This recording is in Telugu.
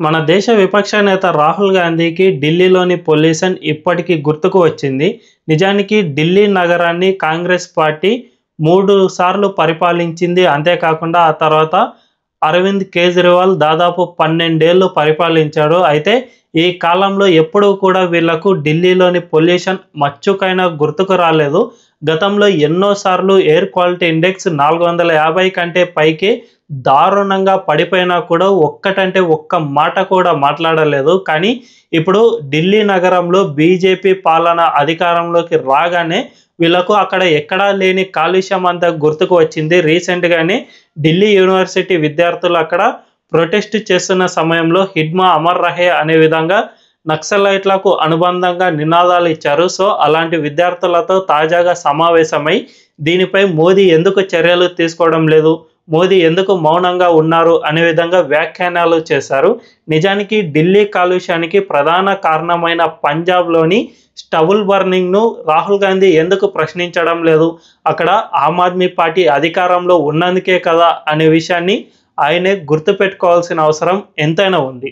మన దేశ విపక్ష నేత రాహుల్ గాంధీకి ఢిల్లీలోని పొల్యూషన్ ఇప్పటికీ గుర్తుకు వచ్చింది. నిజానికి ఢిల్లీ నగరాన్ని కాంగ్రెస్ పార్టీ 3 సార్లు పరిపాలించింది. అంతేకాకుండా ఆ తర్వాత అరవింద్ కేజ్రీవాల్ దాదాపు 12 ఏళ్ళు పరిపాలించాడు. అయితే ఈ కాలంలో ఎప్పుడూ కూడా వీళ్లకు ఢిల్లీలోని పొల్యూషన్ మచ్చుకైనా గుర్తుకు రాలేదు. గతంలో ఎన్నోసార్లు ఎయిర్ క్వాలిటీ ఇండెక్స్ 450 కంటే పైకి దారుణంగా పడిపోయినా కూడా ఒక్కటంటే ఒక్క మాట కూడా మాట్లాడలేదు. కానీ ఇప్పుడు ఢిల్లీ నగరంలో బీజేపీ పాలన అధికారంలోకి రాగానే వీళ్ళకు అక్కడ ఎక్కడా లేని కాలుష్యం అంతా గుర్తుకు వచ్చింది. రీసెంట్గానే ఢిల్లీ యూనివర్సిటీ విద్యార్థులు అక్కడ ప్రొటెస్ట్ చేస్తున్న సమయంలో హిడ్మా అమర్ రహే అనే విధంగా నక్సలైట్లకు అనుబంధంగా నినాదాలు ఇచ్చారు. సో అలాంటి విద్యార్థులతో తాజాగా సమావేశమై దీనిపై మోదీ ఎందుకు చర్యలు తీసుకోవడం లేదు, మోదీ ఎందుకు మౌనంగా ఉన్నారు అనే విధంగా వ్యాఖ్యానాలు చేశారు. నిజానికి ఢిల్లీ కాలుష్యానికి ప్రధాన కారణమైన పంజాబ్లోని స్టబుల్ బర్నింగ్ను రాహుల్ గాంధీ ఎందుకు ప్రశ్నించడం లేదు, అక్కడ ఆమ్ ఆద్మీ పార్టీ అధికారంలో ఉన్నందుకే కదా అనే విషయాన్ని ఆయనే గుర్తుపెట్టుకోవాల్సిన అవసరం ఎంతైనా ఉంది.